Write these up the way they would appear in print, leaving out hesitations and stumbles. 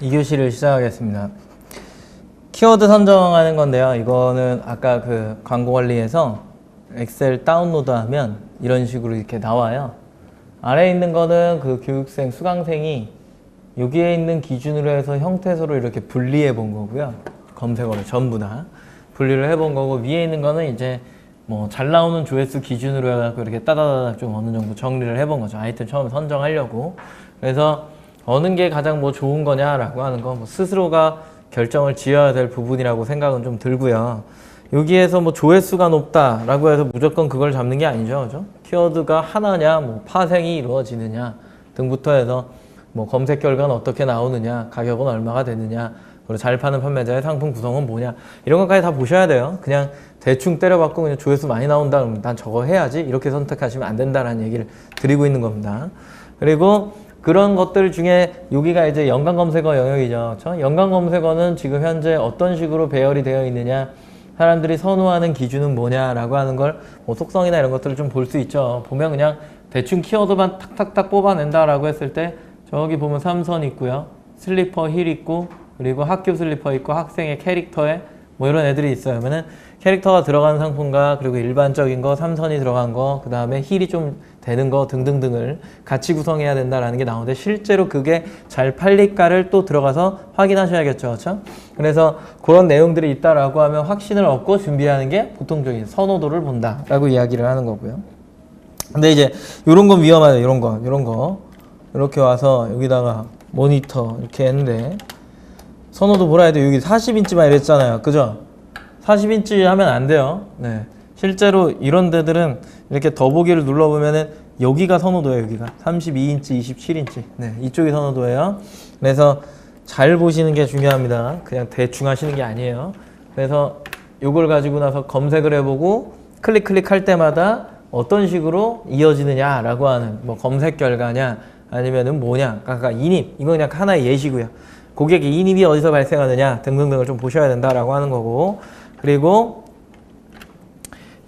2교시를 시작하겠습니다. 키워드 선정하는 건데요. 이거는 아까 그 광고 관리에서 엑셀 다운로드 하면 이런 식으로 이렇게 나와요. 아래에 있는 거는 그 교육생, 수강생이 여기에 있는 기준으로 해서 형태소로 이렇게 분리해 본 거고요. 검색어를 전부 다 분리를 해 본 거고, 위에 있는 거는 이제 뭐 잘 나오는 조회수 기준으로 해갖고 이렇게 따다다닥 좀 어느 정도 정리를 해 본 거죠. 아이템 처음 선정하려고. 그래서 어느 게 가장 뭐 좋은 거냐라고 하는 거 뭐 스스로가 결정을 지어야 될 부분이라고 생각은 좀 들고요. 여기에서 뭐 조회수가 높다라고 해서 무조건 그걸 잡는 게 아니죠. 그죠? 키워드가 하나냐, 뭐 파생이 이루어지느냐 등부터 해서 뭐 검색 결과는 어떻게 나오느냐, 가격은 얼마가 되느냐, 그리고 잘 파는 판매자의 상품 구성은 뭐냐, 이런 것까지 다 보셔야 돼요. 그냥 대충 때려박고 그냥 조회수 많이 나온다 그러면 난 저거 해야지 이렇게 선택하시면 안 된다라는 얘기를 드리고 있는 겁니다. 그리고 그런 것들 중에 여기가 이제 연관 검색어 영역이죠. 그렇죠? 연관 검색어는 지금 현재 어떤 식으로 배열이 되어 있느냐, 사람들이 선호하는 기준은 뭐냐라고 하는 걸 뭐 속성이나 이런 것들을 좀 볼 수 있죠. 보면 그냥 대충 키워드만 탁탁탁 뽑아낸다라고 했을 때 저기 보면 삼선 있고요. 슬리퍼 힐 있고, 그리고 학교 슬리퍼 있고, 학생의 캐릭터에 뭐 이런 애들이 있어요. 그러면은 캐릭터가 들어가는 상품과 그리고 일반적인 거, 삼선이 들어간 거, 그 다음에 힐이 좀 되는 거 등등등을 같이 구성해야 된다라는 게 나오는데, 실제로 그게 잘 팔릴까를 또 들어가서 확인하셔야겠죠. 그렇죠? 그래서 그런 내용들이 있다라고 하면 확신을 얻고 준비하는 게 보통적인 선호도를 본다라고 이야기를 하는 거고요. 근데 이제 이런 건 위험하죠. 이런 거 이렇게 와서 여기다가 모니터 이렇게 했는데 선호도 보라 해도 여기 40인치만 이랬잖아요. 그죠? 40인치 하면 안 돼요. 네. 실제로 이런 데들은 이렇게 더보기를 눌러보면은 여기가 선호도예요. 여기가 32인치, 27인치. 네, 이쪽이 선호도예요. 그래서 잘 보시는 게 중요합니다. 그냥 대충 하시는 게 아니에요. 그래서 이걸 가지고 나서 검색을 해보고 클릭할 때마다 어떤 식으로 이어지느냐라고 하는, 뭐 검색 결과냐 아니면은 뭐냐, 아까 인입, 이건 그냥 하나의 예시고요. 고객의 인입이 어디서 발생하느냐 등등등을 좀 보셔야 된다라고 하는 거고, 그리고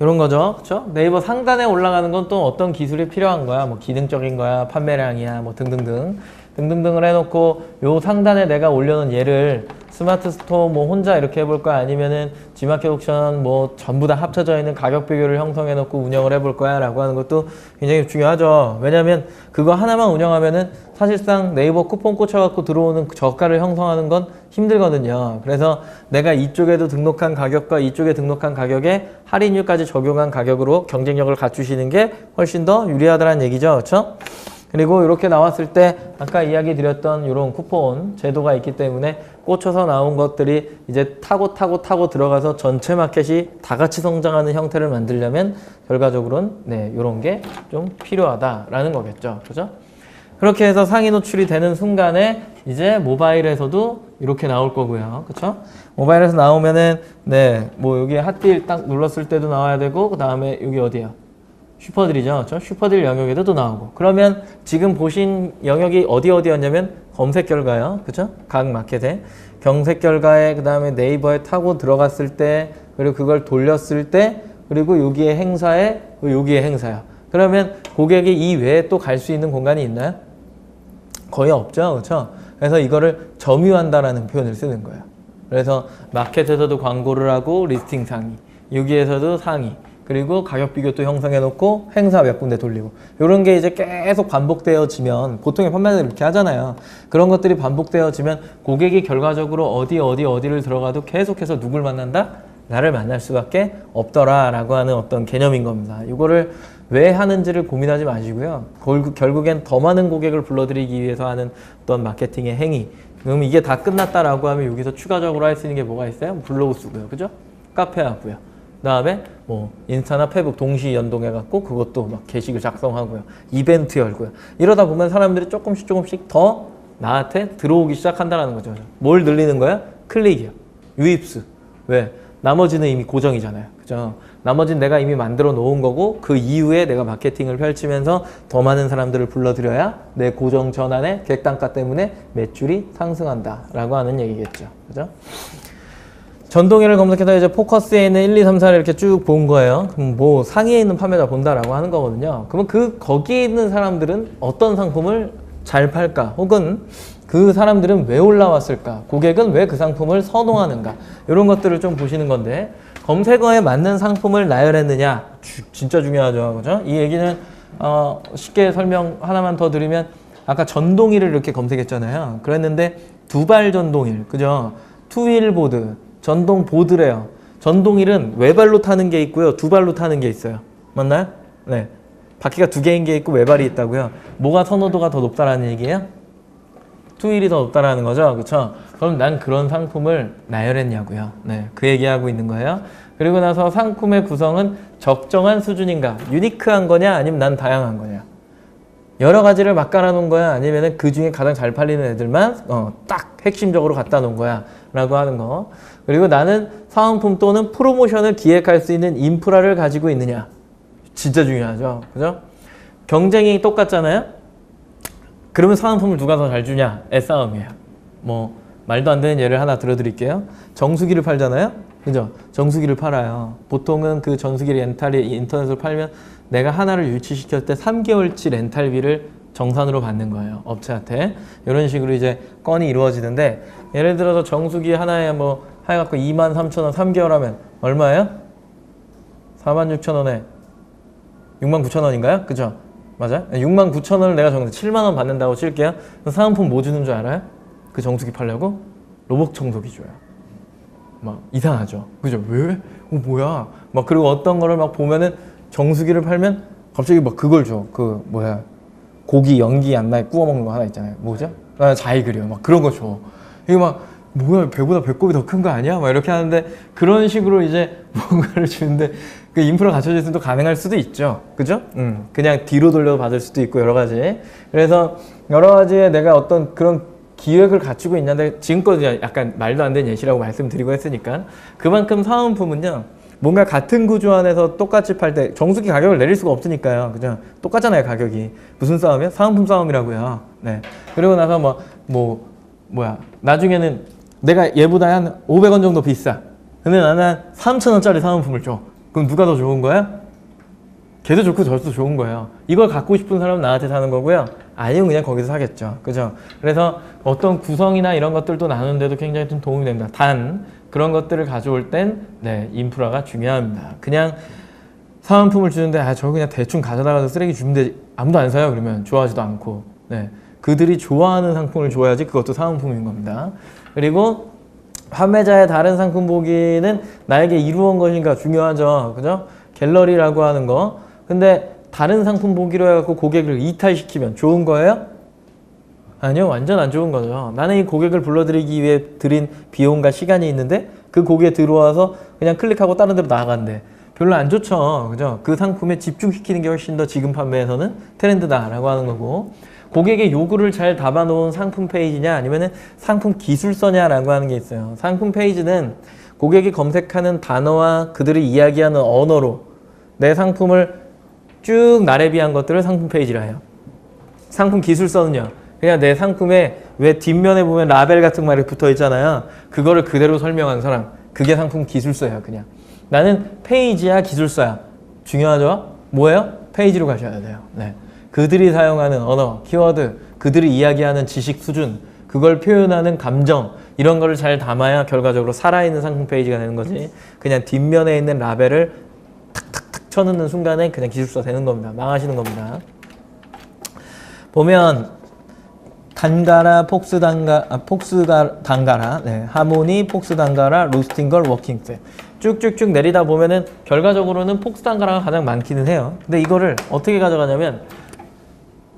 이런 거죠. 그렇죠? 네이버 상단에 올라가는 건 또 어떤 기술이 필요한 거야. 뭐 기능적인 거야, 판매량이야, 뭐 등등등을 해놓고 요 상단에 내가 올려놓은 얘를 스마트 스토어 뭐 혼자 이렇게 해볼 거야, 아니면은 G마켓 옥션 뭐 전부 다 합쳐져 있는 가격 비교를 형성해 놓고 운영을 해볼 거야 라고 하는 것도 굉장히 중요하죠. 왜냐면 그거 하나만 운영하면은 사실상 네이버 쿠폰 꽂혀갖고 들어오는 저가를 형성하는 건 힘들거든요. 그래서 내가 이쪽에도 등록한 가격과 이쪽에 등록한 가격에 할인율까지 적용한 가격으로 경쟁력을 갖추시는 게 훨씬 더 유리하다는 얘기죠. 그렇죠? 그리고 이렇게 나왔을 때 아까 이야기 드렸던 이런 쿠폰 제도가 있기 때문에 꽂혀서 나온 것들이 이제 타고 들어가서 전체 마켓이 다 같이 성장하는 형태를 만들려면 결과적으로는 네, 이런 게 좀 필요하다라는 거겠죠. 그죠? 그렇게 해서 상위 노출이 되는 순간에 이제 모바일에서도 이렇게 나올 거고요. 그쵸? 모바일에서 나오면은 네, 뭐 여기 핫딜 딱 눌렀을 때도 나와야 되고, 그 다음에 여기 어디야? 슈퍼딜이죠. 그렇죠? 슈퍼딜 영역에도 또 나오고. 그러면 지금 보신 영역이 어디였냐면 검색 결과요. 그렇죠? 각 마켓에 검색 결과에, 그 다음에 네이버에 타고 들어갔을 때, 그리고 그걸 돌렸을 때, 그리고 여기에 행사에, 여기에 행사요. 그러면 고객이 이 외에 또 갈 수 있는 공간이 있나요? 거의 없죠. 그렇죠? 그래서 이거를 점유한다라는 표현을 쓰는 거예요. 그래서 마켓에서도 광고를 하고 리스팅 상위, 여기에서도 상위, 그리고 가격 비교도 형성해 놓고 행사 몇 군데 돌리고, 이런 게 이제 계속 반복되어지면, 보통의 판매자들 이렇게 하잖아요. 그런 것들이 반복되어지면 고객이 결과적으로 어디를 들어가도 계속해서 누굴 만난다? 나를 만날 수밖에 없더라 라고 하는 어떤 개념인 겁니다. 이거를 왜 하는지를 고민하지 마시고요. 결국엔 더 많은 고객을 불러들이기 위해서 하는 어떤 마케팅의 행위. 그럼 이게 다 끝났다라고 하면 여기서 추가적으로 할 수 있는 게 뭐가 있어요? 블로그 쓰고요. 그죠? 카페 하고요. 그 다음에 뭐 인스타나 페북 동시 연동해갖고 그것도 막 게시글 작성하고요. 이벤트 열고요. 이러다 보면 사람들이 조금씩 더 나한테 들어오기 시작한다는 거죠. 뭘 늘리는 거야? 클릭이요. 유입수. 왜? 나머지는 이미 고정이잖아요. 그죠? 나머지는 내가 이미 만들어 놓은 거고, 그 이후에 내가 마케팅을 펼치면서 더 많은 사람들을 불러들여야 내 고정 전환의 객단가 때문에 매출이 상승한다 라고 하는 얘기겠죠. 그죠? 전동회를 검색해서 이제 포커스에 있는 1, 2, 3, 4를 이렇게 쭉 본 거예요. 그럼 뭐 상위에 있는 판매자 본다라고 하는 거거든요. 그러면 거기에 있는 사람들은 어떤 상품을 잘 팔까? 혹은 그 사람들은 왜 올라왔을까? 고객은 왜 그 상품을 선호하는가? 이런 것들을 좀 보시는 건데 검색어에 맞는 상품을 나열했느냐? 진짜 중요하죠. 그죠? 이 얘기는 쉽게 설명 하나만 더 드리면 아까 전동일을 이렇게 검색했잖아요. 그랬는데 두발 전동일, 그죠? 투휠 보드, 전동 보드래요. 전동일은 외발로 타는 게 있고요. 두 발로 타는 게 있어요. 맞나요? 네. 바퀴가 두 개인 게 있고 외발이 있다고요. 뭐가 선호도가 더 높다라는 얘기예요? 투휠이 더 높다라는 거죠. 그렇죠? 그럼 난 그런 상품을 나열했냐고요. 네. 그 얘기하고 있는 거예요. 그리고 나서 상품의 구성은 적정한 수준인가? 유니크한 거냐? 아니면 난 다양한 거냐? 여러 가지를 막 깔아놓은 거야? 아니면 그 중에 가장 잘 팔리는 애들만 딱 핵심적으로 갖다 놓은 거야? 라고 하는 거. 그리고 나는 사은품 또는 프로모션을 기획할 수 있는 인프라를 가지고 있느냐? 진짜 중요하죠. 그죠? 경쟁이 똑같잖아요? 그러면 사은품을 누가 더 잘 주냐의 싸움이에요. 뭐 말도 안 되는 예를 하나 들어드릴게요. 정수기를 팔잖아요? 그죠? 정수기를 팔아요. 보통은 그 정수기 렌탈이 인터넷으로 팔면 내가 하나를 유치시켰을 때 3개월치 렌탈비를 정산으로 받는 거예요. 업체한테. 이런 식으로 이제 건이 이루어지는데 예를 들어서 정수기 하나에 뭐 해갖고 23,000원 3개월 하면 얼마예요? 46,000원에 69,000원인가요? 그죠? 맞아요? 69,000원을 내가 정해서 7만원 받는다고 칠게요. 사은품 뭐 주는 줄 알아요? 그 정수기 팔려고? 로봇 청소기 줘요. 막 이상하죠? 그죠? 왜? 뭐야? 막 그리고 어떤 거를 막 보면은 정수기를 팔면 갑자기 막 그걸 줘. 그 뭐야? 고기 연기 안 나게 구워 먹는 거 하나 있잖아요. 뭐죠? 자이그리요. 막 그런 거 줘. 이게 막 뭐야? 배보다 배꼽이 더 큰 거 아니야? 막 이렇게 하는데 그런 식으로 이제 뭔가를 주는데 그 인프라 갖춰져 있으면 또 가능할 수도 있죠. 그죠? 그냥 뒤로 돌려 받을 수도 있고 여러 가지. 그래서 여러 가지의 내가 어떤 그런 기획을 갖추고 있는데 지금까지 약간 말도 안 되는 예시라고 말씀드리고 했으니까 그만큼 사은품은요. 뭔가 같은 구조 안에서 똑같이 팔 때 정수기 가격을 내릴 수가 없으니까요. 그죠? 똑같잖아요, 가격이. 무슨 싸움이요? 사은품 싸움이라고요. 네. 그리고 나서 뭐야. 나중에는 내가 얘보다 한 500원 정도 비싸. 근데 나는 한 3,000원짜리 사은품을 줘. 그럼 누가 더 좋은 거야? 걔도 좋고 저도 좋은 거예요. 이걸 갖고 싶은 사람은 나한테 사는 거고요. 아니면 그냥 거기서 사겠죠. 그죠? 그래서 어떤 구성이나 이런 것들도 나누는데도 굉장히 좀 도움이 됩니다. 단, 그런 것들을 가져올 땐, 네, 인프라가 중요합니다. 그냥 사은품을 주는데, 저 그냥 대충 가져다가서 쓰레기 주는데 아무도 안 사요. 그러면 좋아하지도 않고. 네. 그들이 좋아하는 상품을 줘야지 그것도 사은품인 겁니다. 그리고 판매자의 다른 상품 보기는 나에게 이루어온 것인가 중요하죠. 그죠? 갤러리라고 하는 거. 근데 다른 상품 보기로 해갖고 고객을 이탈시키면 좋은 거예요? 아니요. 완전 안 좋은 거죠. 나는 이 고객을 불러들이기 위해 들인 비용과 시간이 있는데 그 고객에 들어와서 그냥 클릭하고 다른 데로 나간대. 별로 안 좋죠. 그죠? 그 상품에 집중시키는 게 훨씬 더 지금 판매에서는 트렌드다라고 하는 거고 고객의 요구를 잘 담아놓은 상품 페이지냐 아니면 상품 기술서냐라고 하는 게 있어요. 상품 페이지는 고객이 검색하는 단어와 그들이 이야기하는 언어로 내 상품을 쭉 나래비한 것들을 상품 페이지라 해요. 상품 기술서는요. 그냥 내 상품에 왜 뒷면에 보면 라벨 같은 말이 붙어 있잖아요. 그거를 그대로 설명한 사람. 그게 상품 기술서예요. 그냥. 나는 페이지야 기술서야. 중요하죠? 뭐예요? 페이지로 가셔야 돼요. 네. 그들이 사용하는 언어, 키워드, 그들이 이야기하는 지식 수준, 그걸 표현하는 감정 이런 거를 잘 담아야 결과적으로 살아있는 상품 페이지가 되는 거지. 그냥 뒷면에 있는 라벨을 탁탁탁 쳐넣는 순간에 그냥 기술서 되는 겁니다. 망하시는 겁니다. 보면 단가라, 단가라, 네, 하모니, 폭스 단가라, 로스팅걸, 워킹셋 쭉쭉쭉 내리다 보면은 결과적으로는 폭스 단가라가 가장 많기는 해요. 근데 이거를 어떻게 가져가냐면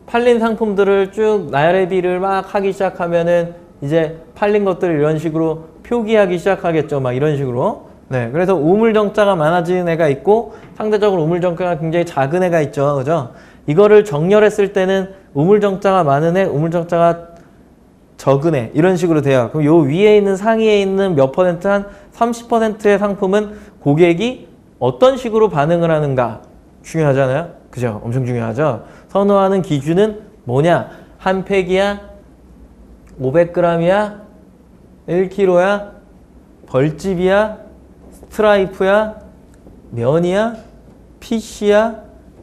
팔린 상품들을 쭉 나열비를 막 하기 시작하면은 이제 팔린 것들을 이런 식으로 표기하기 시작하겠죠. 막 이런 식으로. 네. 그래서 우물정자가 많아지는 애가 있고 상대적으로 우물정자가 굉장히 작은 애가 있죠. 그죠? 이거를 정렬했을 때는 우물정자가 많은 애, 우물정자가 적은 애 이런 식으로 돼요. 그럼 요 위에 있는 상위에 있는 몇 퍼센트 한 30%의 상품은 고객이 어떤 식으로 반응을 하는가 중요하잖아요. 그죠? 엄청 중요하죠. 선호하는 기준은 뭐냐? 한 팩이야? 500g이야? 1kg야? 벌집이야? 스트라이프야? 면이야? PC야?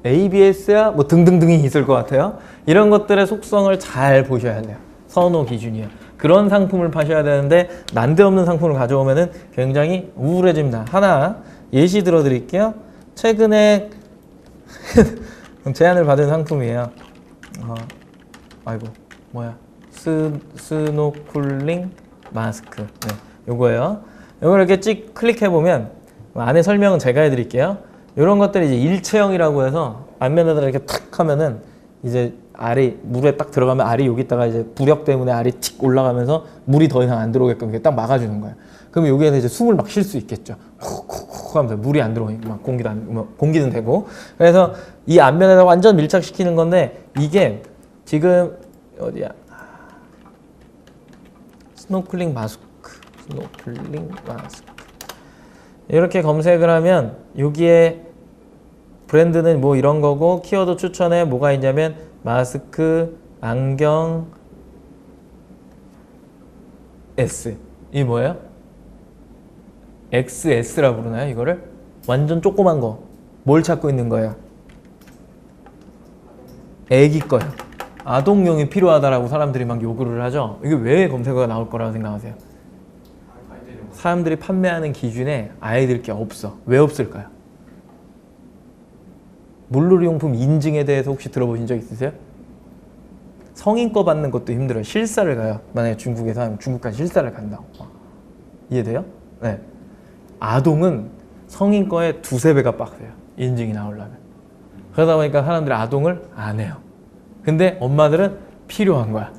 ABS야? 뭐 등등등이 있을 것 같아요. 이런 것들의 속성을 잘 보셔야 돼요. 선호 기준이에요. 그런 상품을 파셔야 되는데 난데없는 상품을 가져오면은 굉장히 우울해집니다. 하나 예시 들어드릴게요. 최근에 제안을 받은 상품이에요. 아이고 뭐야 스노클링 마스크. 네, 요거예요. 요걸 이렇게 찍 클릭해 보면 안에 설명은 제가 해드릴게요. 이런 것들이 이제 일체형이라고 해서 앞면에다 이렇게 탁 하면은 이제 알이 물에 딱 들어가면 알이 여기다가 이제 부력 때문에 알이 틱 올라가면서 물이 더 이상 안 들어오게끔 이렇게 딱 막아주는 거예요. 그러면 여기에서 이제 숨을 막 쉴 수 있겠죠. 쿡쿡쿡 하면서 물이 안 들어오니까 막 공기는 되고. 그래서 이 앞면에다 완전 밀착시키는 건데 이게 지금 어디야? 스노클링 마스크. 이렇게 검색을 하면 여기에 브랜드는 뭐 이런 거고 키워드 추천에 뭐가 있냐면 마스크, 안경, S. 이 뭐예요? XS라고 부르나요? 이거를? 완전 조그만 거. 뭘 찾고 있는 거예요? 애기 거요. 아동용이 필요하다라고 사람들이 막 요구를 하죠. 이게 왜 검색어가 나올 거라고 생각하세요? 사람들이 판매하는 기준에 아이들 게 없어. 왜 없을까요? 물놀이용품 인증에 대해서 혹시 들어보신 적 있으세요? 성인 거 받는 것도 힘들어요. 실사를 가요. 만약에 중국에서 하면 중국까지 실사를 간다고. 이해돼요? 네. 아동은 성인 거에 두세 배가 빡세요. 인증이 나오려면. 그러다 보니까 사람들이 아동을 안 해요. 근데 엄마들은 필요한 거야.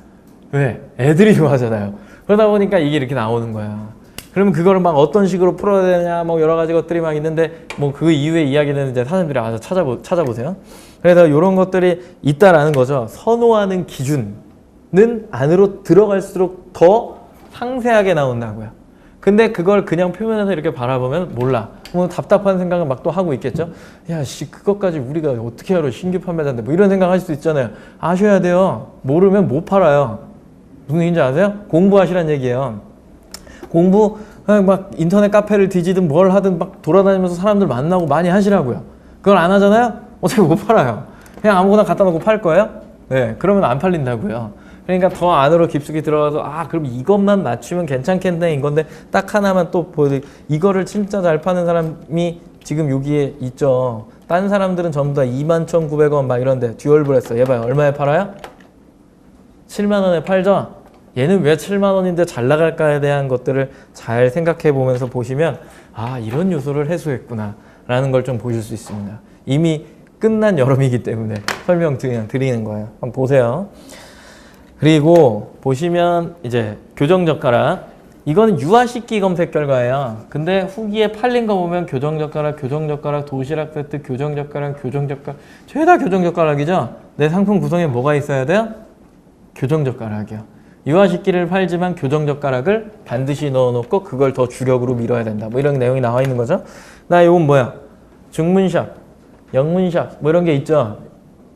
왜? 애들이 좋아하잖아요. 그러다 보니까 이게 이렇게 나오는 거야. 그러면 그거를 막 어떤 식으로 풀어야 되냐, 뭐 여러 가지 것들이 막 있는데, 뭐 그 이후의 이야기는 이제 사람들이 알아서 찾아보세요. 그래서 이런 것들이 있다라는 거죠. 선호하는 기준은 안으로 들어갈수록 더 상세하게 나온다고요. 근데 그걸 그냥 표면에서 이렇게 바라보면 몰라. 뭐 답답한 생각은 막 또 하고 있겠죠. 야, 씨, 그것까지 우리가 어떻게 알아? 신규 판매자인데 뭐 이런 생각 하실 수 있잖아요. 아셔야 돼요. 모르면 못 팔아요. 무슨 얘기인지 아세요? 공부하시란 얘기예요. 공부 그냥 막 인터넷 카페를 뒤지든 뭘 하든 막 돌아다니면서 사람들 만나고 많이 하시라고요. 그걸 안 하잖아요? 어차피 못 팔아요. 그냥 아무거나 갖다 놓고 팔 거예요? 네, 그러면 안 팔린다고요. 그러니까 더 안으로 깊숙이 들어가서 그럼 이것만 맞추면 괜찮겠네 이건데 딱 하나만 또 보여드릴게요. 이거를 진짜 잘 파는 사람이 지금 여기에 있죠. 딴 사람들은 전부 다 21,900원 막 이런데 듀얼브레스 얘 봐요. 얼마에 팔아요? 7만 원에 팔죠? 얘는 왜 7만 원인데 잘 나갈까에 대한 것들을 잘 생각해 보면서 보시면 이런 요소를 해소했구나 라는 걸 좀 보실 수 있습니다. 이미 끝난 여름이기 때문에 설명 그냥 드리는 거예요. 한번 보세요. 그리고 보시면 이제 교정젓가락 이거는 유아식기 검색 결과예요. 근데 후기에 팔린 거 보면 교정젓가락, 도시락 세트, 교정젓가락 죄다 교정젓가락이죠. 내 상품 구성에 뭐가 있어야 돼요? 교정젓가락이요. 유아식기를 팔지만 교정젓가락을 반드시 넣어놓고 그걸 더 주력으로 밀어야 된다. 뭐 이런 내용이 나와 있는 거죠. 나 이건 뭐야? 중문샵, 영문샵 뭐 이런 게 있죠.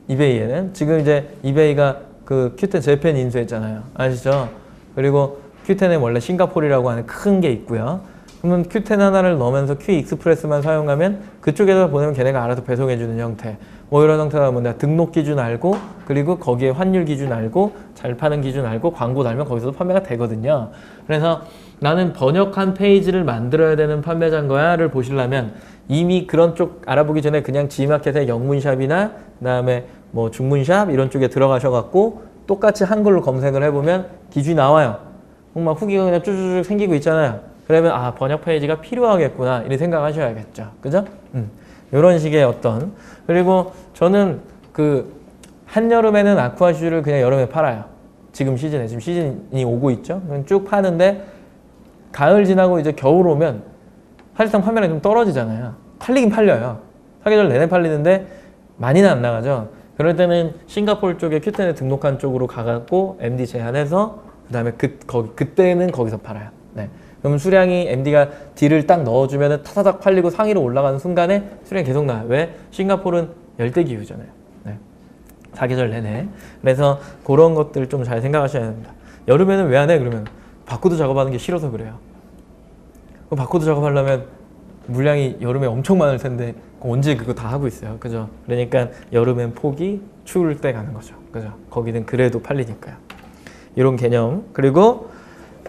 이베이에는. 지금 이제 이베이가 그 큐텐 재팬 인수했잖아요. 아시죠? 그리고 큐텐에 원래 싱가포르라고 하는 큰 게 있고요. 그러면 큐텐 하나를 넣으면서 큐 익스프레스만 사용하면 그쪽에서 보내면 걔네가 알아서 배송해주는 형태. 뭐 이런 형태가 뭐냐 등록 기준 알고 그리고 거기에 환율 기준 알고 잘 파는 기준 알고 광고 달면 거기서도 판매가 되거든요. 그래서 나는 번역한 페이지를 만들어야 되는 판매자인 거야를 보시려면 이미 그런 쪽 알아보기 전에 그냥 G마켓의 영문샵이나 그다음에 뭐 중문샵 이런 쪽에 들어가셔갖고 똑같이 한글로 검색을 해보면 기준이 나와요. 막 후기가 그냥 쭈쭈쭈 생기고 있잖아요. 그러면 번역 페이지가 필요하겠구나 이렇게 생각하셔야겠죠. 그죠? 이런 식의 어떤 그리고 저는 그 한여름에는 아쿠아슈를 그냥 여름에 팔아요. 지금 시즌이 오고 있죠. 쭉 파는데 가을 지나고 이제 겨울 오면 사실상 판매량이 좀 떨어지잖아요. 팔리긴 팔려요. 사계절 내내 팔리는데 많이는 안 나가죠. 그럴 때는 싱가포르 쪽에 큐텐에 등록한 쪽으로 가갖고 MD 제한해서 그 다음에 그때는 거기서 팔아요. 네. 그럼 수량이 MD가 D를 딱 넣어주면 타다닥 팔리고 상위로 올라가는 순간에 수량이 계속 나와요. 왜? 싱가포르는 열대기후잖아요. 네. 사계절 내내. 그래서 그런 것들 좀 잘 생각하셔야 됩니다. 여름에는 왜 안 해? 그러면 바코드 작업하는 게 싫어서 그래요. 바코드 작업하려면 물량이 여름에 엄청 많을 텐데 언제 그거 다 하고 있어요. 그죠? 그러니까 여름엔 포기, 추울 때 가는 거죠. 그죠? 거기는 그래도 팔리니까요. 이런 개념. 그리고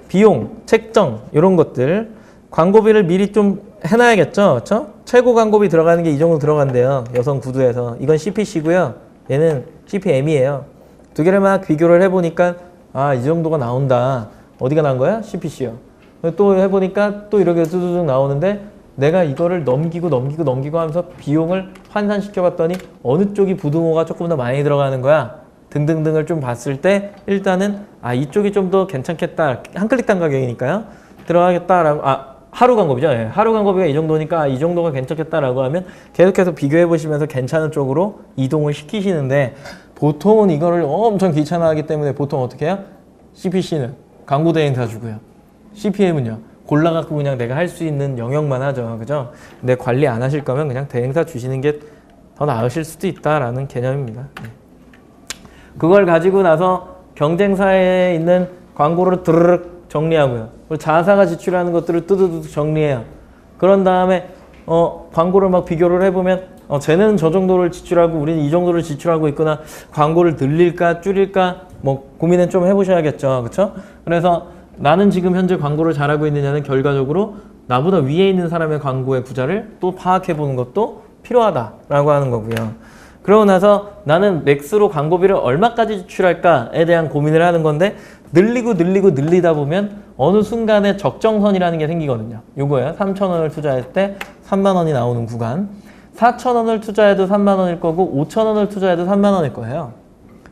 비용, 책정 이런 것들. 광고비를 미리 좀 해놔야겠죠. 그렇죠? 최고 광고비 들어가는 게 이 정도 들어간대요. 여성 구두에서. 이건 CPC고요. 얘는 CPM이에요. 두 개를 막 비교를 해보니까 아, 이 정도가 나온다. 어디가 나온 거야? CPC요. 또 해보니까 또 이렇게 뚜두둑 나오는데 내가 이거를 넘기고 하면서 비용을 환산시켜 봤더니 어느 쪽이 부등호가 조금 더 많이 들어가는 거야 등등등을 좀 봤을 때 일단은 아, 이쪽이 좀 더 괜찮겠다. 한 클릭당 가격이니까요. 들어가겠다라고 하루 광고비죠. 예. 하루 광고비가 이 정도니까 이 정도가 괜찮겠다라고 하면 계속해서 비교해 보시면서 괜찮은 쪽으로 이동을 시키시는데 보통은 이거를 엄청 귀찮아하기 때문에 보통 어떻게 해요? CPC는 광고 대행사 주고요. CPM은요. 골라갖고 그냥 내가 할 수 있는 영역만 하죠. 그죠? 근데 관리 안 하실 거면 그냥 대행사 주시는 게 더 나으실 수도 있다라는 개념입니다. 네. 그걸 가지고 나서 경쟁사에 있는 광고를 드르륵 정리하고요. 그리고 자사가 지출하는 것들을 뚜두둑 정리해요. 그런 다음에 광고를 막 비교를 해보면 쟤는 저 정도를 지출하고 우리는 이 정도를 지출하고 있구나. 광고를 늘릴까 줄일까 뭐 고민은 좀 해보셔야겠죠. 그렇죠? 그래서 나는 지금 현재 광고를 잘하고 있느냐는 결과적으로 나보다 위에 있는 사람의 광고의 부자를 또 파악해보는 것도 필요하다라고 하는 거고요. 그러고 나서 나는 맥스로 광고비를 얼마까지 지출할까에 대한 고민을 하는 건데 늘리다 보면 어느 순간에 적정선이라는 게 생기거든요. 요거예요. 3,000원을 투자할 때 3만 원이 나오는 구간. 4,000원을 투자해도 3만 원일 거고 5,000원을 투자해도 3만 원일 거예요.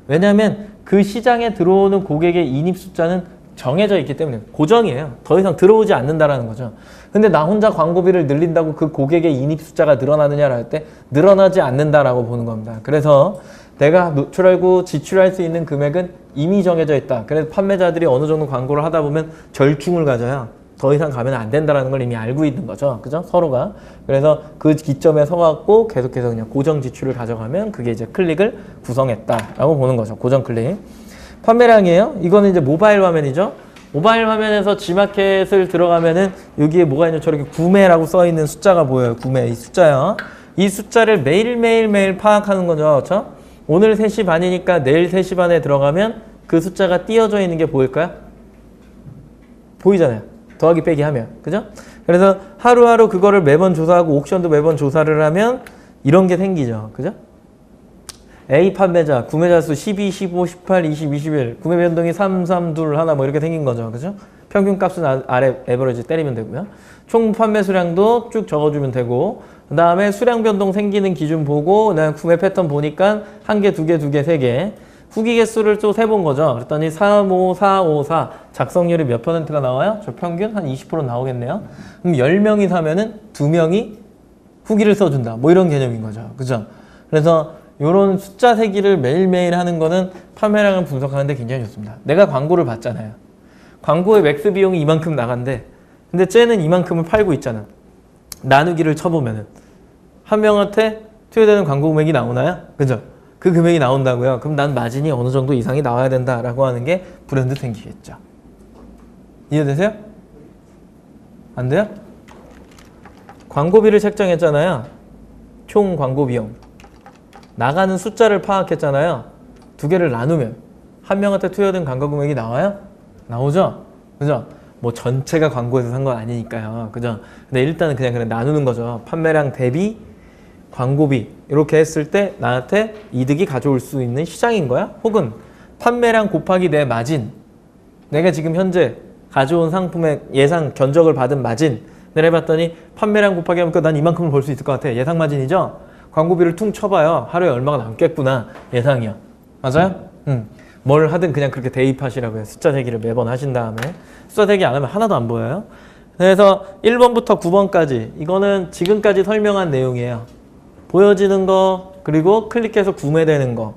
왜냐하면 그 시장에 들어오는 고객의 인입 숫자는 정해져 있기 때문에 고정이에요. 더 이상 들어오지 않는다라는 거죠. 근데 나 혼자 광고비를 늘린다고 그 고객의 인입 숫자가 늘어나느냐를 할 때 늘어나지 않는다라고 보는 겁니다. 그래서 내가 노출하고 지출할 수 있는 금액은 이미 정해져 있다. 그래서 판매자들이 어느 정도 광고를 하다 보면 절충을 가져요. 더 이상 가면 안 된다는 걸 이미 알고 있는 거죠. 그죠? 서로가. 그래서 그 기점에 서갖고 계속해서 그냥 고정 지출을 가져가면 그게 이제 클릭을 구성했다라고 보는 거죠. 고정 클릭. 판매량이에요. 이거는 이제 모바일 화면이죠. 모바일 화면에서 G마켓을 들어가면은 여기에 뭐가 있냐 저렇게 구매라고 써 있는 숫자가 보여요. 구매 이 숫자요. 이 숫자를 매일 파악하는 거죠. 그렇죠? 오늘 3시 반이니까 내일 3시 반에 들어가면 그 숫자가 띄어져 있는 게 보일까요? 보이잖아요. 더하기 빼기 하면. 그죠? 그래서 하루하루 그거를 매번 조사하고 옥션도 매번 조사를 하면 이런 게 생기죠. 그죠? A 판매자, 구매자 수 12, 15, 18, 20, 21, 구매 변동이 3, 3, 2, 하나 뭐 이렇게 생긴 거죠. 그죠? 평균 값은 아래 에버리지 때리면 되고요. 총 판매 수량도 쭉 적어주면 되고, 그 다음에 수량 변동 생기는 기준 보고, 그다음에 구매 패턴 보니까 1개, 2개, 2개, 3개. 후기 개수를 또 세본 거죠. 그랬더니 35454 작성률이 몇 %가 나와요? 저 평균 한 20% 나오겠네요. 그럼 10명이 사면은 2명이 후기를 써준다. 뭐 이런 개념인 거죠. 그죠? 그래서 이런 숫자 세기를 매일매일 하는 거는 판매량을 분석하는데 굉장히 좋습니다. 내가 광고를 받잖아요. 광고의 맥스 비용이 이만큼 나간대. 근데 쟤는 이만큼을 팔고 있잖아. 나누기를 쳐보면은 한 명한테 투여되는 광고 금액이 나오나요? 그죠? 그 금액이 나온다고요. 그럼 난 마진이 어느 정도 이상이 나와야 된다라고 하는 게 브랜드 생기겠죠. 이해되세요? 안 돼요? 광고비를 책정했잖아요. 총 광고 비용. 나가는 숫자를 파악했잖아요. 두 개를 나누면 한 명한테 투여된 광고 금액이 나와요? 나오죠? 그죠? 뭐 전체가 광고에서 산 건 아니니까요. 그죠? 근데 일단은 그냥 나누는 거죠. 판매량 대비 광고비 이렇게 했을 때 나한테 이득이 가져올 수 있는 시장인 거야? 혹은 판매량 곱하기 내 마진, 내가 지금 현재 가져온 상품의 예상 견적을 받은 마진을 해봤더니 판매량 곱하기 하면 난 이만큼을 벌 수 있을 것 같아. 예상 마진이죠? 광고비를 퉁 쳐봐요. 하루에 얼마가 남겠구나. 예상이요. 맞아요? 뭘 하든 그냥 그렇게 대입하시라고요. 해 숫자 세기를 매번 하신 다음에. 숫자 세기 안 하면 하나도 안 보여요. 그래서 1번부터 9번까지 이거는 지금까지 설명한 내용이에요. 보여지는 거, 그리고 클릭해서 구매되는 거.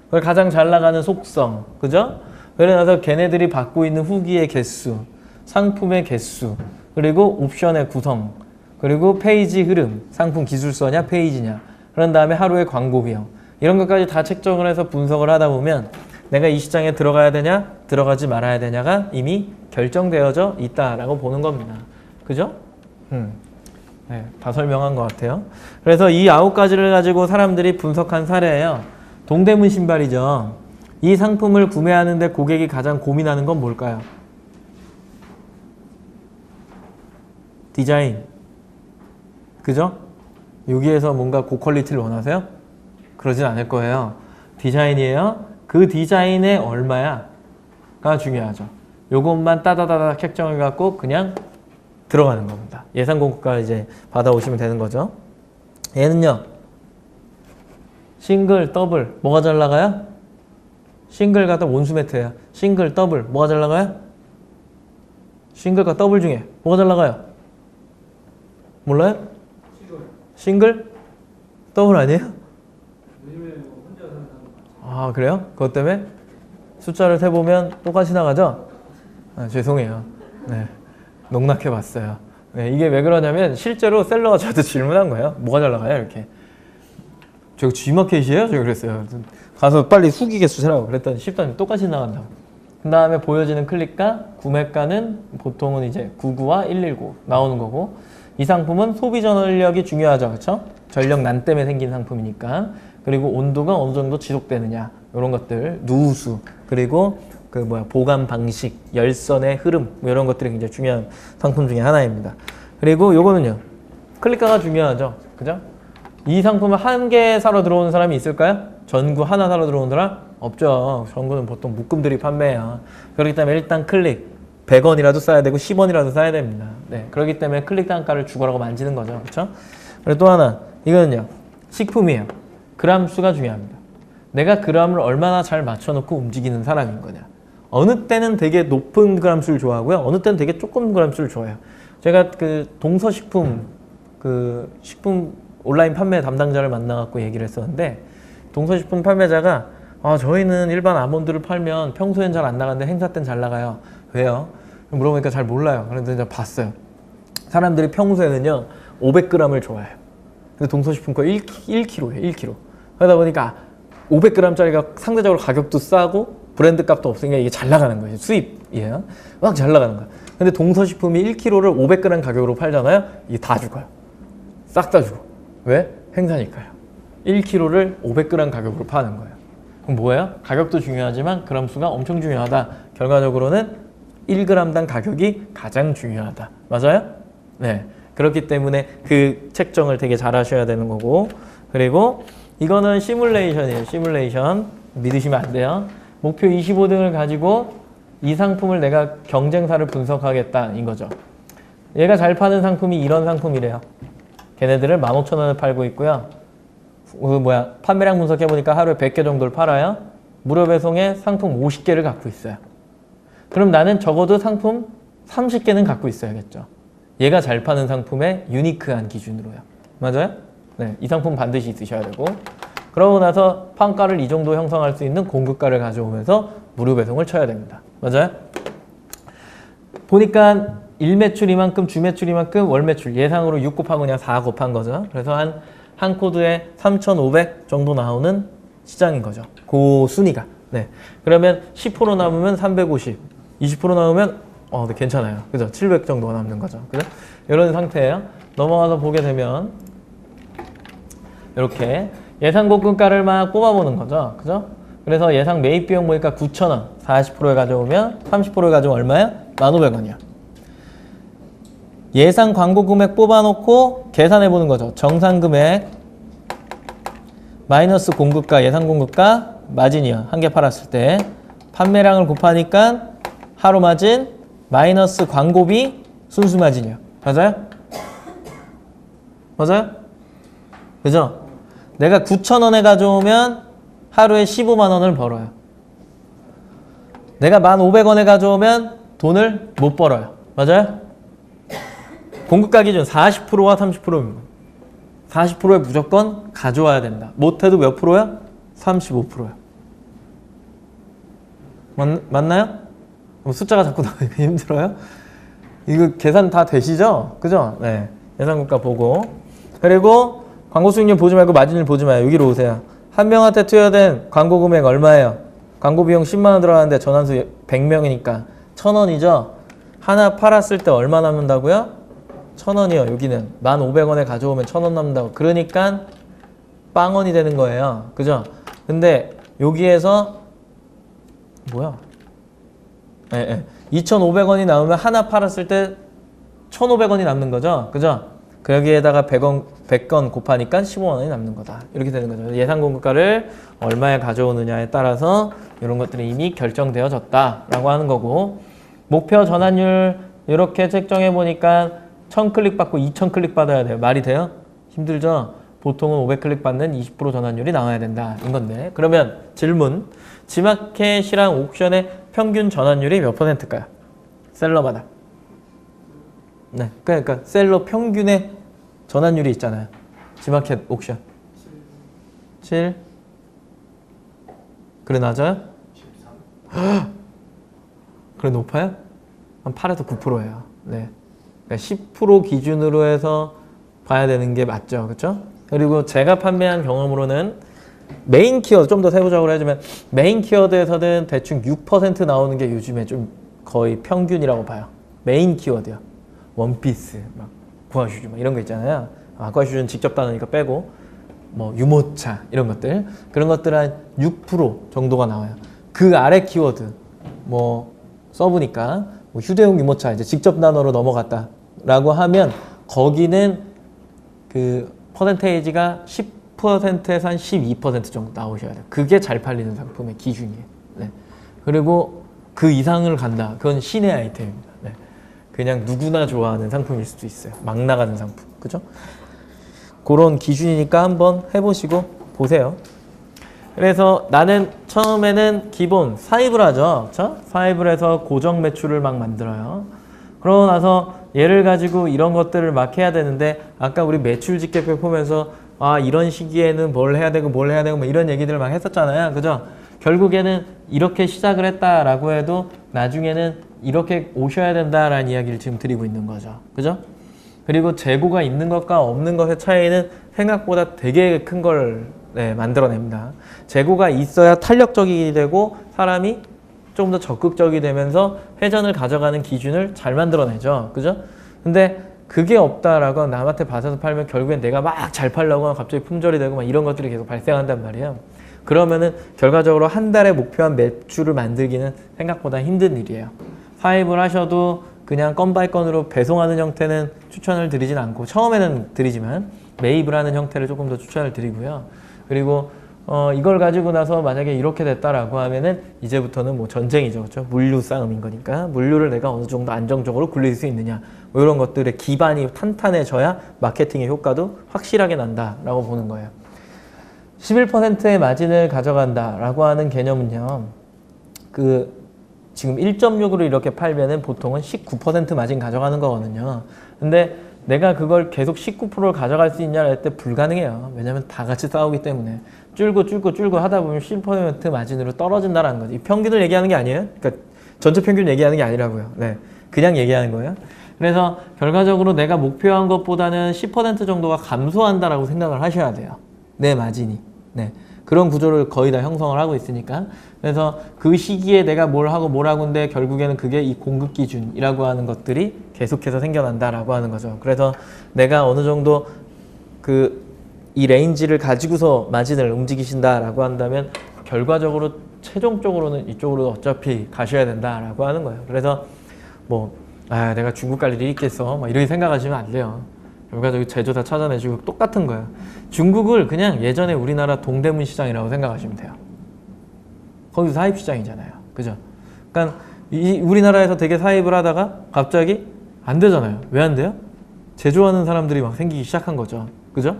그걸 가장 잘 나가는 속성. 그죠? 그래서 걔네들이 받고 있는 후기의 개수, 상품의 개수, 그리고 옵션의 구성, 그리고 페이지 흐름, 상품 기술서냐, 페이지냐. 그런 다음에 하루의 광고 비용. 이런 것까지 다 책정을 해서 분석을 하다 보면 내가 이 시장에 들어가야 되냐, 들어가지 말아야 되냐가 이미 결정되어져 있다라고 보는 겁니다. 그죠? 네, 다 설명한 것 같아요. 그래서 이 9가지를 가지고 사람들이 분석한 사례예요. 동대문 신발이죠. 이 상품을 구매하는데 고객이 가장 고민하는 건 뭘까요? 디자인. 그죠? 여기에서 뭔가 고퀄리티를 원하세요? 그러진 않을 거예요. 디자인이에요. 그 디자인에 얼마야? 가 중요하죠. 요것만 따다다닥 책정해갖고 그냥 들어가는 겁니다. 예상 공급가 이제 받아오시면 되는 거죠. 얘는요. 싱글, 더블 뭐가 잘 나가요? 싱글과 원수 매트예요. 싱글, 더블 뭐가 잘 나가요? 싱글과 더블 중에 뭐가 잘 나가요? 몰라요? 싱글? 더블 아니에요? 아 그래요? 그것 때문에? 숫자를 세보면 똑같이 나가죠? 아, 죄송해요. 네, 농락해봤어요. 네, 이게 왜 그러냐면 실제로 셀러가 저한테 질문한 거예요. 뭐가 잘 나가요? 이렇게. 저거 G마켓이에요? 제가 그랬어요. 가서 빨리 후기 개수 세라고 그랬더니 쉽더니 똑같이 나간다고. 그 다음에 보여지는 클릭가, 구매가는 보통은 이제 99와 119 나오는 거고, 이 상품은 소비 전력이 중요하죠. 그렇죠? 전력 난 때문에 생긴 상품이니까. 그리고 온도가 어느 정도 지속되느냐 이런 것들, 누수, 그리고 그 보관 방식, 열선의 흐름 뭐 이런 것들이 굉장히 중요한 상품 중에 하나입니다. 그리고 요거는요. 클릭가가 중요하죠. 그죠? 이 상품을 한 개 사러 들어오는 사람이 있을까요? 전구 하나 사러 들어오는 사람? 없죠. 전구는 보통 묶음들이 판매해요. 그렇기 때문에 일단 클릭 100원이라도 써야 되고 10원이라도 써야 됩니다. 네, 그렇기 때문에 클릭 단가를 죽어라고 만지는 거죠. 그렇죠? 그리고 또 하나, 이거는요. 식품이에요. 그람 수가 중요합니다. 내가 그람을 얼마나 잘 맞춰놓고 움직이는 사람인 거냐. 어느 때는 되게 높은 그람 수를 좋아하고요. 어느 때는 되게 조금 그람 수를 좋아해요. 제가 그 동서식품 식품 온라인 판매 담당자를 만나갖고 얘기를 했었는데, 동서식품 판매자가 저희는 일반 아몬드를 팔면 평소엔 잘 안 나가는데 행사 땐 잘 나가요. 왜요? 물어보니까 잘 몰라요. 그런데 이제 봤어요. 사람들이 평소에는요 500g을 좋아해요. 근데 동서식품 거 1kg예요. 1kg. 그러다 보니까 500g짜리가 상대적으로 가격도 싸고 브랜드 값도 없으니까 이게 잘 나가는 거예요. 수입이에요. 막 잘 나가는 거예요. 근데 동서식품이 1kg를 500g 가격으로 팔잖아요. 이게 다 죽어요. 싹 다 죽어. 왜? 행사니까요. 1kg를 500g 가격으로 파는 거예요. 그럼 뭐예요? 가격도 중요하지만 그람 수가 엄청 중요하다. 결과적으로는 1g당 가격이 가장 중요하다. 맞아요? 네. 그렇기 때문에 그 책정을 되게 잘 하셔야 되는 거고, 그리고 이거는 시뮬레이션이에요. 시뮬레이션. 믿으시면 안 돼요. 목표 25등을 가지고 이 상품을 내가 경쟁사를 분석하겠다인 거죠. 얘가 잘 파는 상품이 이런 상품이래요. 걔네들을 15,000원에 팔고 있고요. 판매량 분석해보니까 하루에 100개 정도를 팔아요. 무료 배송에 상품 50개를 갖고 있어요. 그럼 나는 적어도 상품 30개는 갖고 있어야겠죠. 얘가 잘 파는 상품의 유니크한 기준으로요. 맞아요? 네, 이 상품 반드시 있으셔야 되고, 그러고 나서 판가를 이 정도 형성할 수 있는 공급가를 가져오면서 무료 배송을 쳐야 됩니다. 맞아요? 보니까 일매출 이만큼, 주매출 이만큼, 월매출 예상으로 6 곱하고 그냥 4 곱한 거죠. 그래서 한 코드에 3,500 정도 나오는 시장인 거죠. 그 순위가. 네. 그러면 10% 남으면 350, 20% 남으면 네, 괜찮아요. 그죠? 700 정도가 남는 거죠. 그죠? 이런 상태예요. 넘어가서 보게 되면 이렇게 예상 공급가를 막 뽑아보는 거죠. 그죠? 그래서 예상 매입 비용 보니까 9,000원, 40%에 가져오면 30%에 가져오면 얼마야? 1,500원이야. 예상 광고 금액 뽑아놓고 계산해 보는 거죠. 정상 금액 마이너스 공급가, 예상 공급가, 마진이요. 한 개 팔았을 때 판매량을 곱하니까 하루 마진 마이너스 광고비, 순수 마진이요. 맞아요? 맞아요? 그죠? 내가 9,000원에 가져오면 하루에 15만 원을 벌어요. 내가 1,500원에 가져오면 돈을 못 벌어요. 맞아요? 공급가 기준 40%와 30%입니다. 40%에 무조건 가져와야 된다. 못해도 몇 프로야? 35%야. 맞나요? 숫자가 자꾸 나오니까 힘들어요? 이거 계산 다 되시죠? 그죠? 네. 예상국가 보고. 그리고 광고 수익률 보지 말고 마진율 보지 마요. 여기로 오세요. 한 명한테 투여된 광고 금액 얼마예요? 광고 비용 10만 원 들어가는데 전환수 100명이니까 1,000원이죠? 하나 팔았을 때 얼마 남는다고요? 1,000원이요. 여기는 1,500원에 가져오면 1,000원 남는다고. 그러니까 빵원이 되는 거예요. 그죠? 근데 여기에서 뭐야? 예, 예. 2,500원이 나오면 하나 팔았을 때 1,500원이 남는 거죠. 그죠? 그 여기에다가 100건 곱하니까 15만 원이 남는 거다. 이렇게 되는 거죠. 예상 공급가를 얼마에 가져오느냐에 따라서 이런 것들이 이미 결정되어졌다라고 하는 거고, 목표 전환율 이렇게 책정해 보니까 1,000클릭 받고 2,000클릭 받아야 돼요. 말이 돼요? 힘들죠? 보통은 500클릭 받는 20% 전환율이 나와야 된다. 인 건데. 그러면 질문. 지마켓이랑 옥션의 평균 전환율이 몇 %일까요? 셀러마다. 네. 그러니까 셀러 평균의 전환율이 있잖아요. 지마켓, 옥션. 7. 그래 낮아요? 13. 그래 높아요? 한 8에서 9%예요. 네. 그러니까 10% 기준으로 해서 봐야 되는 게 맞죠. 그렇죠? 그리고 제가 판매한 경험으로는 메인 키워드, 좀 더 세부적으로 해주면 메인 키워드에서는 대충 6% 나오는 게 요즘에 좀 거의 평균이라고 봐요. 메인 키워드요. 원피스, 막 아쿠아슈즈 막 이런 거 있잖아요. 아쿠아슈즈는 직접 다루니까 빼고, 뭐 유모차 이런 것들, 그런 것들 한 6% 정도가 나와요. 그 아래 키워드 뭐 써보니까 뭐 휴대용 유모차 이제 직접 단어로 넘어갔다라고 하면 거기는 그 퍼센테이지가 10%에서 한 12% 정도 나오셔야 돼요. 그게 잘 팔리는 상품의 기준이에요. 네. 그리고 그 이상을 간다. 그건 신의 아이템입니다. 네. 그냥 누구나 좋아하는 상품일 수도 있어요. 막 나가는 상품. 그죠? 그런 기준이니까 한번 해보시고 보세요. 그래서 나는 처음에는 기본 사입을 하죠. 그렇죠? 사입을 해서 고정 매출을 막 만들어요. 그러고 나서 얘를 가지고 이런 것들을 막 해야 되는데, 아까 우리 매출 집계표 보면서 아 이런 시기에는 뭘 해야 되고 뭘 해야 되고 뭐 이런 얘기들을 막 했었잖아요. 그죠? 결국에는 이렇게 시작을 했다라고 해도 나중에는 이렇게 오셔야 된다라는 이야기를 지금 드리고 있는 거죠. 그죠? 그리고 재고가 있는 것과 없는 것의 차이는 생각보다 되게 큰 걸 만들어냅니다. 재고가 있어야 탄력적이 되고 사람이 조금 더 적극적이 되면서 회전을 가져가는 기준을 잘 만들어내죠. 그죠? 근데 그게 없다라고 남한테 받아서 팔면 결국엔 내가 막 잘 팔려고 갑자기 품절이 되고 막 이런 것들이 계속 발생한단 말이에요. 그러면은 결과적으로 한 달에 목표한 매출을 만들기는 생각보다 힘든 일이에요. 사입을 하셔도 그냥 건 바이 건으로 배송하는 형태는 추천을 드리진 않고, 처음에는 드리지만 매입을 하는 형태를 조금 더 추천을 드리고요. 그리고 이걸 가지고 나서 만약에 이렇게 됐다라고 하면은 이제부터는 뭐 전쟁이죠. 그렇죠? 물류 싸움인 거니까 물류를 내가 어느 정도 안정적으로 굴릴 수 있느냐, 뭐 이런 것들의 기반이 탄탄해져야 마케팅의 효과도 확실하게 난다라고 보는 거예요. 11%의 마진을 가져간다라고 하는 개념은요. 지금 1.6으로 이렇게 팔면은 보통은 19% 마진 가져가는 거거든요. 근데 내가 그걸 계속 19%를 가져갈 수 있냐 할 때 불가능해요. 왜냐면 다 같이 싸우기 때문에 줄고 하다 보면 10% 마진으로 떨어진다는 거지. 이 평균을 얘기하는 게 아니에요. 그러니까 전체 평균 얘기하는 게 아니라고요. 네, 그냥 얘기하는 거예요. 그래서 결과적으로 내가 목표한 것보다는 10% 정도가 감소한다라고 생각을 하셔야 돼요. 내 마진이. 네. 그런 구조를 거의 다 형성을 하고 있으니까. 그래서 그 시기에 내가 뭘 하고인데 결국에는 그게 이 공급 기준이라고 하는 것들이 계속해서 생겨난다라고 하는 거죠. 그래서 내가 어느 정도 이 레인지를 가지고서 마진을 움직이신다라고 한다면 결과적으로 최종적으로는 이쪽으로 어차피 가셔야 된다라고 하는 거예요. 그래서 내가 중국 갈 일이 있겠어 막 이렇게 생각하시면 안 돼요. 결과적으로 제조 다 찾아내시고 똑같은 거예요. 중국을 그냥 예전에 우리나라 동대문 시장이라고 생각하시면 돼요. 거기서 사입 시장이잖아요. 그죠? 그러니까 우리나라에서 되게 사입을 하다가 갑자기 안 되잖아요. 왜 안 돼요? 제조하는 사람들이 막 생기기 시작한 거죠. 그죠?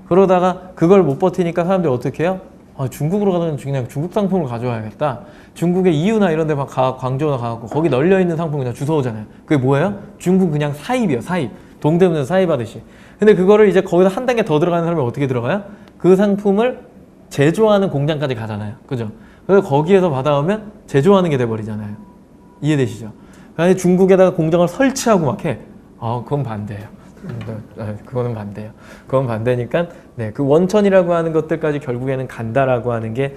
그러다가 그걸 못 버티니까 사람들이 어떻게 해요? 중국으로 가면 그냥 중국 상품을 가져와야겠다. 중국의 이유나 이런 데 막 광저우나 가고 거기 널려있는 상품 그냥 주워오잖아요. 그게 뭐예요? 중국 그냥 사입이에요. 사입. 동대문에서 사입하듯이. 근데 그거를 이제 거기서 한 단계 더 들어가는 사람이 어떻게 들어가요? 그 상품을 제조하는 공장까지 가잖아요. 그죠? 그래서 거기에서 받아오면 제조하는 게 돼버리잖아요. 이해되시죠? 아니 중국에다가 공장을 설치하고 막 해. 그건 반대예요. 그거는 반대예요. 그건 반대니까 그 원천이라고 하는 것들까지 결국에는 간다라고 하는 게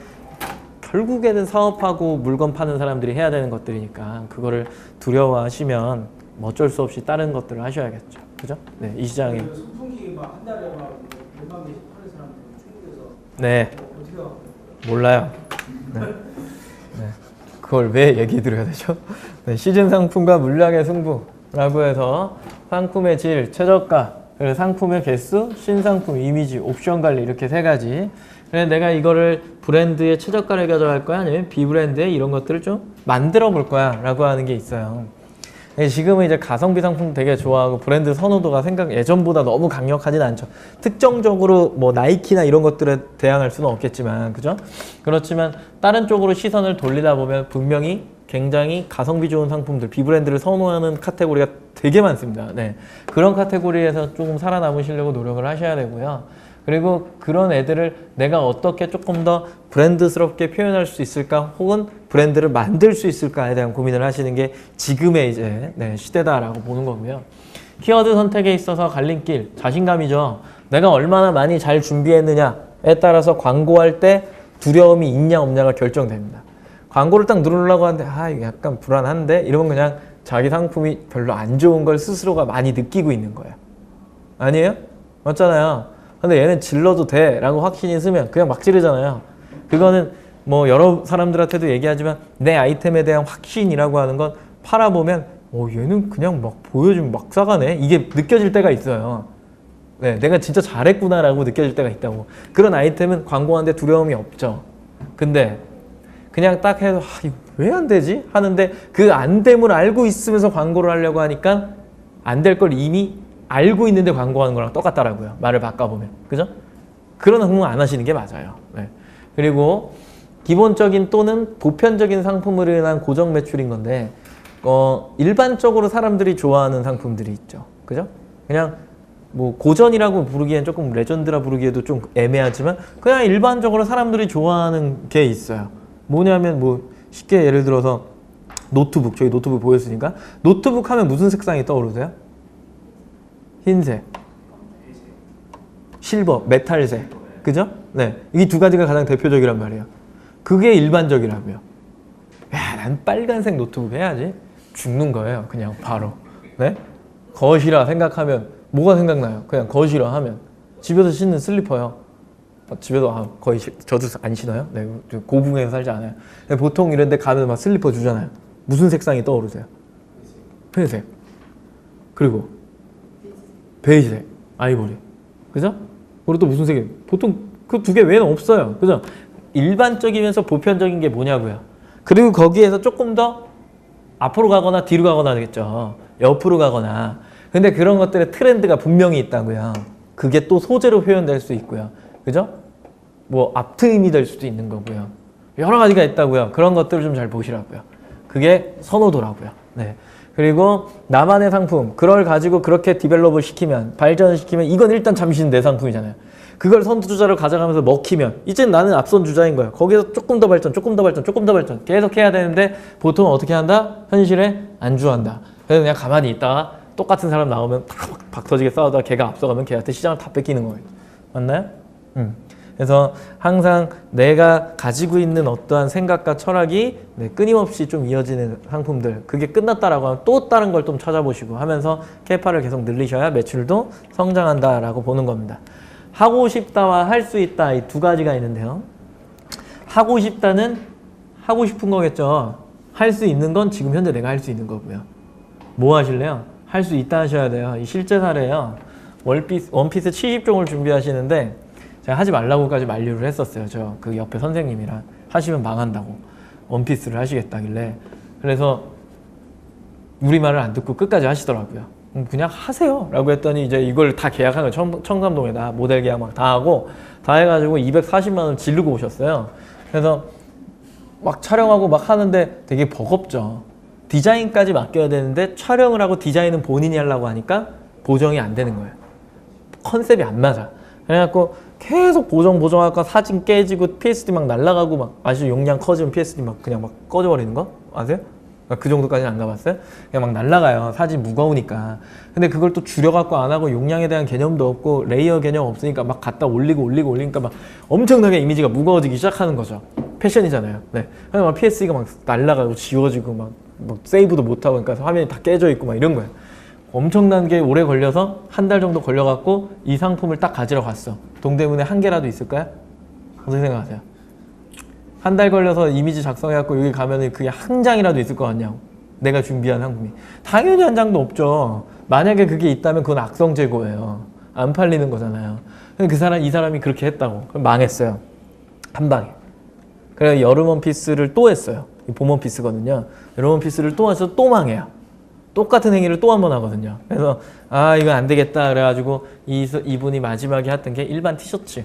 결국에는 사업하고 물건 파는 사람들이 해야 되는 것들이니까 그거를 두려워하시면 어쩔 수 없이 다른 것들을 하셔야겠죠. 그죠? 네, 이 시장에 선풍기 막 한 달에 막 몇만 개씩 파는 사람들 중국에서 네 어떻게 몰라요. 네. 그걸 왜 얘기 드려야 되죠? 네, 시즌 상품과 물량의 승부라고 해서 상품의 질, 최저가, 그리고 상품의 개수, 신상품, 이미지, 옵션 관리 이렇게 세 가지. 그래서 내가 이거를 브랜드의 최저가를 가져갈 거야? 아니면 비브랜드의 이런 것들을 좀 만들어 볼 거야? 라고 하는 게 있어요. 지금은 이제 가성비 상품 되게 좋아하고 브랜드 선호도가 예전보다 너무 강력하진 않죠. 특정적으로 뭐 나이키나 이런 것들에 대항할 수는 없겠지만, 그죠? 그렇지만 다른 쪽으로 시선을 돌리다 보면 분명히 굉장히 가성비 좋은 상품들, 비브랜드를 선호하는 카테고리가 되게 많습니다. 네. 그런 카테고리에서 조금 살아남으시려고 노력을 하셔야 되고요. 그리고 그런 애들을 내가 어떻게 조금 더 브랜드스럽게 표현할 수 있을까, 혹은 브랜드를 만들 수 있을까에 대한 고민을 하시는 게 지금의 이제 시대다라고 보는 거고요. 키워드 선택에 있어서 갈림길, 자신감이죠. 내가 얼마나 많이 잘 준비했느냐에 따라서 광고할 때 두려움이 있냐 없냐가 결정됩니다. 광고를 딱 누르려고 하는데 이거 약간 불안한데 이러면 그냥 자기 상품이 별로 안 좋은 걸 스스로가 많이 느끼고 있는 거예요. 아니에요? 맞잖아요. 근데 얘는 질러도 돼 라고 확신이 있으면 그냥 막 지르잖아요. 그거는 뭐 여러 사람들한테도 얘기하지만 내 아이템에 대한 확신이라고 하는 건 팔아보면 얘는 그냥 막 보여주면 막 싸가네 이게 느껴질 때가 있어요. 네, 내가 진짜 잘했구나 라고 느껴질 때가 있다고. 그런 아이템은 광고하는데 두려움이 없죠. 근데 그냥 딱 해도 이거 왜 안 되지? 하는데 그 안 됨을 알고 있으면서 광고를 하려고 하니까 안 될 걸 이미 알고 있는데 광고하는 거랑 똑같더라고요. 말을 바꿔보면. 그죠? 그런 항목 안 하시는 게 맞아요. 네. 그리고 기본적인 또는 보편적인 상품으로 인한 고정 매출인 건데 일반적으로 사람들이 좋아하는 상품들이 있죠. 그죠? 그냥 뭐 고전이라고 부르기엔 조금 레전드라 부르기에도 좀 애매하지만 그냥 일반적으로 사람들이 좋아하는 게 있어요. 뭐냐면 뭐 쉽게 예를 들어서 노트북, 저희 노트북 보였으니까 노트북 하면 무슨 색상이 떠오르세요? 흰색, 실버, 메탈색, 그죠? 네, 이 두 가지가 가장 대표적이란 말이에요. 그게 일반적이라고요. 야, 난 빨간색 노트북 해야지. 죽는 거예요, 그냥 바로. 네? 거시라 생각하면 뭐가 생각나요? 그냥 거시라 하면 집에서 신는 슬리퍼요. 집에도 거의 저도 안 신어요. 네, 고궁에서 살지 않아요. 보통 이런 데 가면 막 슬리퍼 주잖아요. 무슨 색상이 떠오르세요? 회색. 그리고 베이지색, 아이보리. 그죠? 그리고 또 무슨 색이에요? 보통 그 두 개 외에는 없어요. 그죠? 일반적이면서 보편적인 게 뭐냐고요. 그리고 거기에서 조금 더 앞으로 가거나 뒤로 가거나 되겠죠. 옆으로 가거나. 근데 그런 것들의 트렌드가 분명히 있다고요. 그게 또 소재로 표현될 수 있고요. 그죠? 뭐 앞트임이 될 수도 있는 거고요. 여러 가지가 있다고요. 그런 것들을 좀 잘 보시라고요. 그게 선호도라고요. 네. 그리고 나만의 상품, 그걸 가지고 그렇게 디벨롭을 시키면, 발전을 시키면 이건 일단 잠시는 내 상품이잖아요. 그걸 선두주자로 가져가면서 먹히면 이제 나는 앞선 주자인 거예요. 거기서 조금 더 발전, 조금 더 발전, 조금 더 발전 계속 해야 되는데 보통 어떻게 한다? 현실에 안주한다. 그래서 그냥 가만히 있다가 똑같은 사람 나오면 박 터지게 싸우다가 걔가 앞서가면 걔한테 시장을 다 뺏기는 거예요. 맞나요? 그래서 항상 내가 가지고 있는 어떠한 생각과 철학이 끊임없이 좀 이어지는 상품들, 그게 끝났다라고 하면 또 다른 걸 좀 찾아보시고 하면서 캐파를 계속 늘리셔야 매출도 성장한다라고 보는 겁니다. 하고 싶다와 할 수 있다, 이 두 가지가 있는데요. 하고 싶다는 하고 싶은 거겠죠. 할 수 있는 건 지금 현재 내가 할 수 있는 거고요. 뭐 하실래요? 할 수 있다 하셔야 돼요. 이 실제 사례예요. 원피스 70종을 준비하시는데 제가 하지 말라고까지 만류를 했었어요. 저 그 옆에 선생님이랑 하시면 망한다고 원피스를 하시겠다길래. 그래서 우리 말을 안 듣고 끝까지 하시더라고요. 그냥 하세요 라고 했더니 이제 이걸 다 계약한 거예요. 청담동에다 모델 계약 막 다 하고 다 해가지고 240만 원 지르고 오셨어요. 그래서 막 촬영하고 막 하는데 되게 버겁죠. 디자인까지 맡겨야 되는데 촬영을 하고 디자인은 본인이 하려고 하니까 보정이 안 되는 거예요. 컨셉이 안 맞아. 그래갖고 계속 보정하고 사진 깨지고 PSD 막 날아가고 막 아시죠? 용량 커지면 PSD 막 그냥 막 꺼져버리는 거 아세요? 그 정도까지는 안 가봤어요? 그냥 막 날아가요. 사진 무거우니까. 근데 그걸 또 줄여갖고 안 하고 용량에 대한 개념도 없고 레이어 개념 없으니까 막 갖다 올리니까 막 엄청나게 이미지가 무거워지기 시작하는 거죠. 패션이잖아요. 네. 그래서 막 PS가 막 날아가고 지워지고 막 세이브도 못하고 그러니까 화면이 다 깨져 있고 막 이런 거예요. 엄청난 게 오래 걸려서 한 달 정도 걸려갖고 이 상품을 딱 가지러 갔어. 동대문에 한 개라도 있을까요? 어떻게 생각하세요? 한 달 걸려서 이미지 작성해갖고 여기 가면은 그게 한 장이라도 있을 것 같냐고. 내가 준비한 상품이. 당연히 한 장도 없죠. 만약에 그게 있다면 그건 악성 재고예요. 안 팔리는 거잖아요. 이 사람이 그렇게 했다고. 그럼 망했어요. 한 방에. 그래서 여름 원피스를 또 했어요. 봄 원피스거든요. 여름 원피스를 또 해서 또 망해요. 똑같은 행위를 또 한 번 하거든요. 그래서 이거 안 되겠다 그래가지고 이분이 마지막에 했던 게 일반 티셔츠.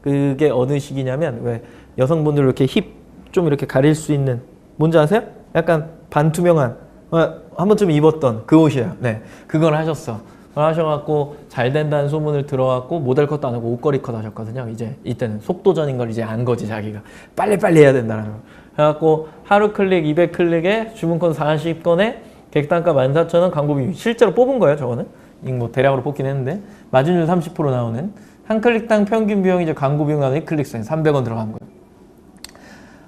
그게 어느 시기냐면 왜 여성분들 이렇게 힙 좀 이렇게 가릴 수 있는 뭔지 아세요? 약간 반투명한 한 번쯤 입었던 그 옷이에요. 네, 그걸 하셨어. 그걸 하셔갖고 잘 된다는 소문을 들어갖고 모델 컷도 안 하고 옷걸이 컷 하셨거든요. 이제 이때는 속도전인 걸 이제 안 거지 자기가 빨리빨리 해야 된다는 거. 그래갖고 하루 클릭 200클릭에 주문권 40건에 객단가 14,000원 광고비 실제로 뽑은 거예요. 저거는 뭐 대략으로 뽑긴 했는데 마진율 30% 나오는 한 클릭당 평균 비용이 이제 광고 비용 나오니 클릭수에 300원 들어간 거예요.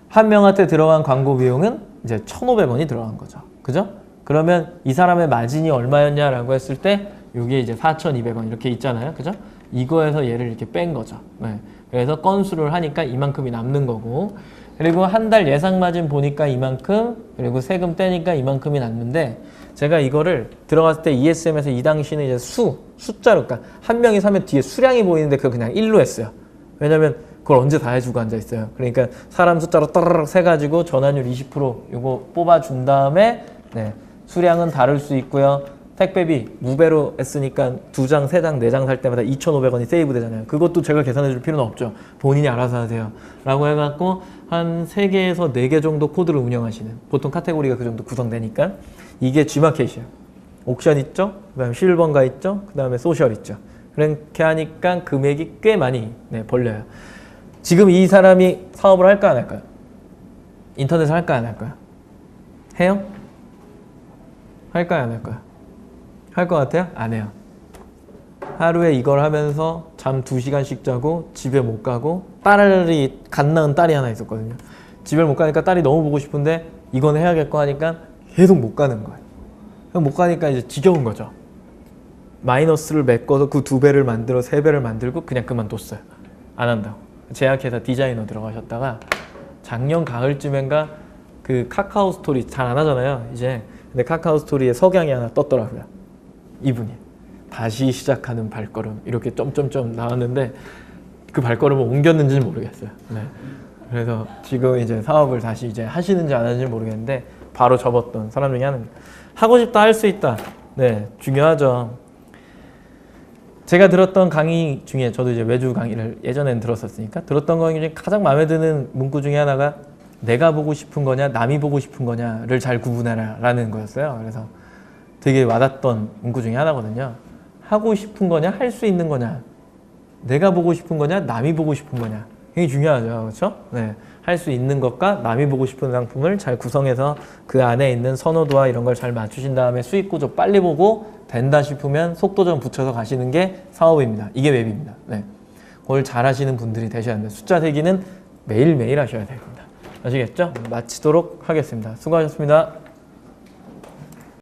한 명한테 들어간 광고 비용은 이제 1,500원이 들어간 거죠. 그죠? 그러면 이 사람의 마진이 얼마였냐라고 했을 때 이게 이제 4,200원 이렇게 있잖아요. 그죠? 이거에서 얘를 이렇게 뺀 거죠. 네. 그래서 건수를 하니까 이만큼이 남는 거고 그리고 한 달 예상 마진 보니까 이만큼 그리고 세금 떼니까 이만큼이 남는데 제가 이거를 들어갔을 때 ESM에서 이 당시는 이제 숫자로 그러니까 한 명이 사면 뒤에 수량이 보이는데 그거 그냥 1로 했어요. 왜냐면 그걸 언제 다 해주고 앉아 있어요. 그러니까 사람 숫자로 따르륵 세가지고 전환율 20% 이거 뽑아준 다음에 네, 수량은 다를 수 있고요. 택배비 무배로 했으니까 2장, 3장, 4장 살 때마다 2,500원이 세이브 되잖아요. 그것도 제가 계산해 줄 필요는 없죠. 본인이 알아서 하세요. 라고 해갖고 한 3개에서 4개 정도 코드를 운영하시는 보통 카테고리가 그 정도 구성되니까 이게 G마켓이에요. 옥션 있죠? 그 다음에 실버가 있죠? 그 다음에 소셜 있죠. 그렇게 하니까 금액이 꽤 많이 벌려요. 지금 이 사람이 사업을 할까 안 할까요? 인터넷을 할까 안 할까요? 해요? 할까요 안 할까요? 할 것 같아요? 안 해요. 하루에 이걸 하면서 잠 2시간씩 자고 집에 못 가고 딸이 갓 낳은 딸이 하나 있었거든요. 집에 못 가니까 딸이 너무 보고 싶은데 이건 해야겠고 하니까 계속 못 가는 거예요. 못 가니까 이제 지겨운 거죠. 마이너스를 메꿔서 그 2배를 만들어 3배를 만들고 그냥 그만뒀어요. 안 한다고. 제약회사 디자이너 들어가셨다가 작년 가을쯤엔가 그 카카오 스토리 잘 안 하잖아요. 이제 근데 카카오 스토리에 석양이 하나 떴더라고요. 이분이 다시 시작하는 발걸음 이렇게 점점점 나왔는데 그 발걸음을 옮겼는지는 모르겠어요. 네. 그래서 지금 이제 사업을 다시 이제 하시는지 안 하는지 모르겠는데 바로 접었던 사람 중에 하나입니다. 하고 싶다 할 수 있다. 네, 중요하죠. 제가 들었던 강의 중에 저도 이제 외주 강의를 예전에는 들었었으니까 들었던 거 중에 가장 마음에 드는 문구 중에 하나가 내가 보고 싶은 거냐 남이 보고 싶은 거냐를 잘 구분해라 라는 거였어요. 그래서 되게 와닿던 문구 중에 하나거든요. 하고 싶은 거냐 할 수 있는 거냐 내가 보고 싶은 거냐 남이 보고 싶은 거냐 굉장히 중요하죠. 그렇죠? 네, 할 수 있는 것과 남이 보고 싶은 상품을 잘 구성해서 그 안에 있는 선호도와 이런 걸 잘 맞추신 다음에 수익 구조 빨리 보고 된다 싶으면 속도 좀 붙여서 가시는 게 사업입니다. 이게 웹입니다. 네. 그걸 잘 하시는 분들이 되셔야 합니다. 숫자 세기는 매일매일 하셔야 됩니다. 아시겠죠? 마치도록 하겠습니다. 수고하셨습니다.